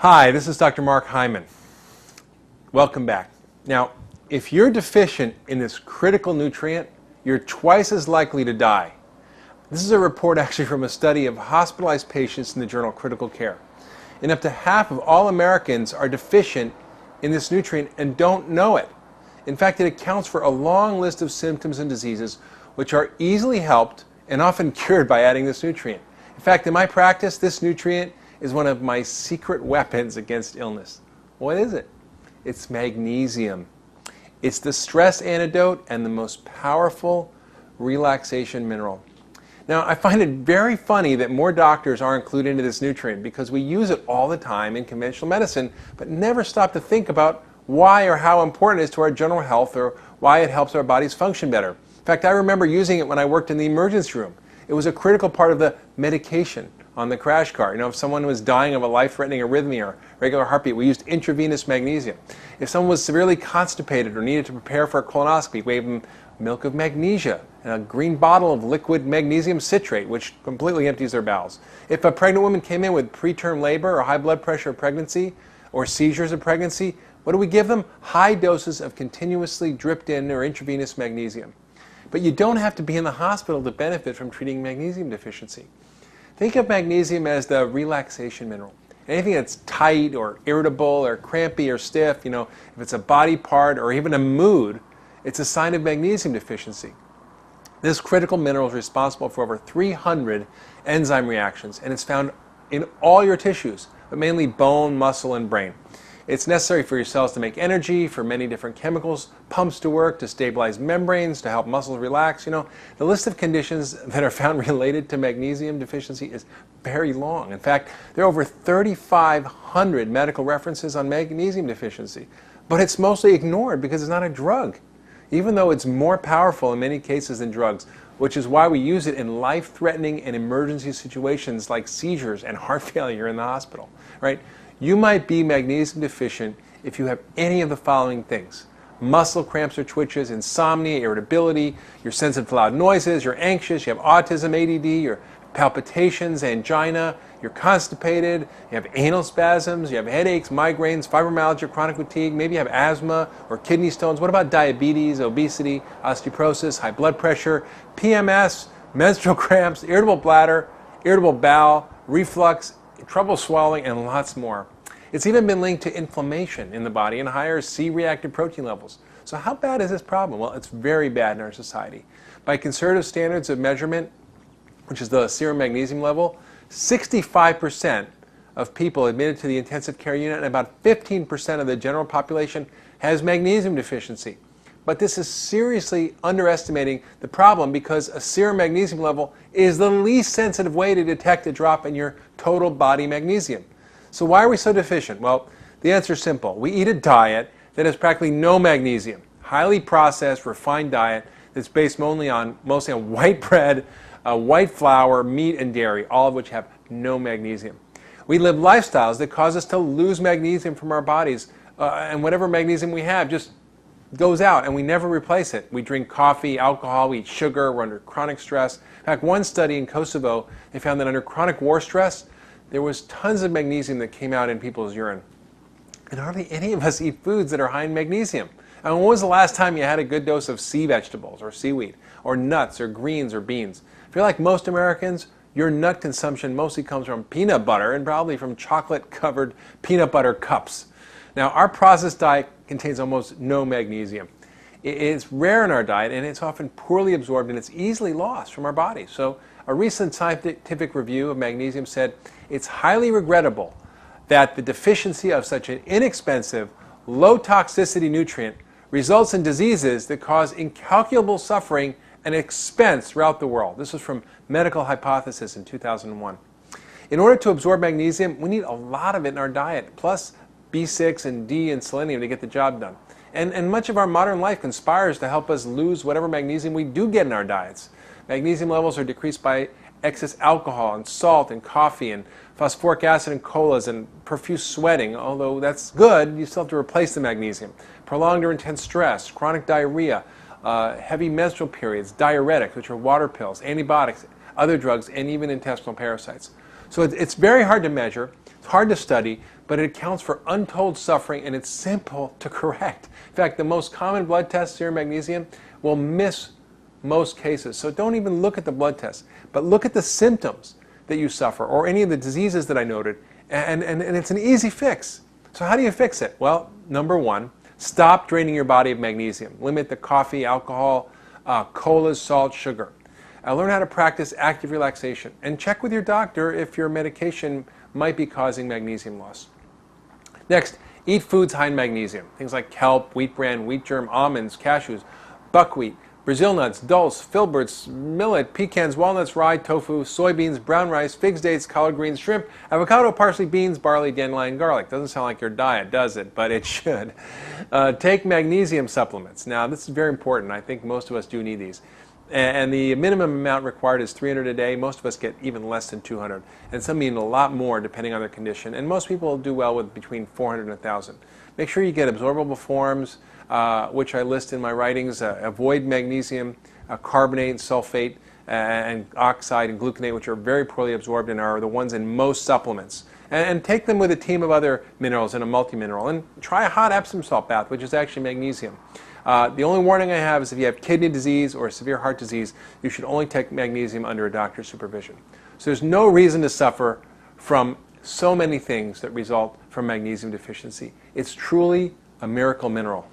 Hi, this is Dr. Mark Hyman. Welcome back. Now, if you're deficient in this critical nutrient, you're twice as likely to die. This is a report actually from a study of hospitalized patients in the journal Critical Care. And up to half of all Americans are deficient in this nutrient and don't know it. In fact, it accounts for a long list of symptoms and diseases which are easily helped and often cured by adding this nutrient. In fact, in my practice, this nutrient is one of my secret weapons against illness. What is it? It's magnesium. It's the stress antidote and the most powerful relaxation mineral. Now, I find it very funny that more doctors are included into this nutrient because we use it all the time in conventional medicine, but never stop to think about why or how important it is to our general health or why it helps our bodies function better. In fact, I remember using it when I worked in the emergency room. It was a critical part of the medication on the crash cart. You know, if someone was dying of a life-threatening arrhythmia or regular heartbeat, we used intravenous magnesium. If someone was severely constipated or needed to prepare for a colonoscopy, we gave them milk of magnesia and a green bottle of liquid magnesium citrate, which completely empties their bowels. If a pregnant woman came in with preterm labor or high blood pressure of pregnancy or seizures of pregnancy, what do we give them? High doses of continuously dripped in or intravenous magnesium. But you don't have to be in the hospital to benefit from treating magnesium deficiency. Think of magnesium as the relaxation mineral. Anything that's tight or irritable or crampy or stiff, you know, if it's a body part or even a mood, it's a sign of magnesium deficiency. This critical mineral is responsible for over 300 enzyme reactions, and it's found in all your tissues, but mainly bone, muscle, and brain. It's necessary for your cells to make energy, for many different chemicals, pumps to work, to stabilize membranes, to help muscles relax. You know, the list of conditions that are found related to magnesium deficiency is very long. In fact, there are over 3,500 medical references on magnesium deficiency, but it's mostly ignored because it's not a drug, even though it's more powerful in many cases than drugs, which is why we use it in life-threatening and emergency situations like seizures and heart failure in the hospital, right? You might be magnesium deficient if you have any of the following things: muscle cramps or twitches, insomnia, irritability, you're sensitive to loud noises, you're anxious, you have autism, ADD, your palpitations, angina, you're constipated, you have anal spasms, you have headaches, migraines, fibromyalgia, chronic fatigue, maybe you have asthma or kidney stones. What about diabetes, obesity, osteoporosis, high blood pressure, PMS, menstrual cramps, irritable bladder, irritable bowel, reflux, trouble swallowing, and lots more. It's even been linked to inflammation in the body and higher C-reactive protein levels. So how bad is this problem? Well, it's very bad in our society. By conservative standards of measurement, which is the serum magnesium level, 65% of people admitted to the intensive care unit and about 15% of the general population has magnesium deficiency. But this is seriously underestimating the problem because a serum magnesium level is the least sensitive way to detect a drop in your total body magnesium. So why are we so deficient? Well, the answer is simple. We eat a diet that has practically no magnesium, highly processed, refined diet that's based mostly on white bread, white flour, meat, and dairy, all of which have no magnesium. We live lifestyles that cause us to lose magnesium from our bodies, and whatever magnesium we have just goes out and we never replace it. We drink coffee, alcohol, we eat sugar, we're under chronic stress. In fact, one study in Kosovo, they found that under chronic war stress, there was tons of magnesium that came out in people's urine. And hardly any of us eat foods that are high in magnesium. I mean, when was the last time you had a good dose of sea vegetables or seaweed or nuts or greens or beans? If you're like most Americans, your nut consumption mostly comes from peanut butter and probably from chocolate-covered peanut butter cups. Now, our processed diet contains almost no magnesium. It's rare in our diet, and it's often poorly absorbed, and it's easily lost from our bodies. So a recent scientific review of magnesium said it's highly regrettable that the deficiency of such an inexpensive, low-toxicity nutrient results in diseases that cause incalculable suffering and expense throughout the world. This was from Medical Hypothesis in 2001. In order to absorb magnesium, we need a lot of it in our diet, plus B6 and D and selenium to get the job done. And much of our modern life conspires to help us lose whatever magnesium we do get in our diets. Magnesium levels are decreased by excess alcohol and salt and coffee and phosphoric acid in colas and profuse sweating. Although that's good, you still have to replace the magnesium. Prolonged or intense stress, chronic diarrhea, heavy menstrual periods, diuretics, which are water pills, antibiotics, other drugs, and even intestinal parasites. So it's very hard to measure, it's hard to study, but it accounts for untold suffering, and it's simple to correct. In fact, the most common blood test, serum magnesium, will miss most cases. So don't even look at the blood test, but look at the symptoms that you suffer or any of the diseases that I noted, and it's an easy fix. So how do you fix it? Well, number one, stop draining your body of magnesium. Limit the coffee, alcohol, colas, salt, sugar. Learn how to practice active relaxation, and check with your doctor if your medication might be causing magnesium loss. Next, eat foods high in magnesium. Things like kelp, wheat bran, wheat germ, almonds, cashews, buckwheat, Brazil nuts, dulse, filberts, millet, pecans, walnuts, rye, tofu, soybeans, brown rice, figs, dates, collard greens, shrimp, avocado, parsley, beans, barley, dandelion, garlic. Doesn't sound like your diet, does it? But it should. Take magnesium supplements. Now, this is very important. I think most of us do need these. And the minimum amount required is 300 a day. Most of us get even less than 200. And some need a lot more depending on their condition. And most people do well with between 400 and 1,000. Make sure you get absorbable forms, which I list in my writings. Avoid magnesium, carbonate, sulfate, and oxide and gluconate, which are very poorly absorbed and are the ones in most supplements. And take them with a team of other minerals in a multi-mineral. And try a hot Epsom salt bath, which is actually magnesium. The only warning I have is if you have kidney disease or severe heart disease, you should only take magnesium under a doctor's supervision. So there's no reason to suffer from so many things that result from magnesium deficiency. It's truly a miracle mineral.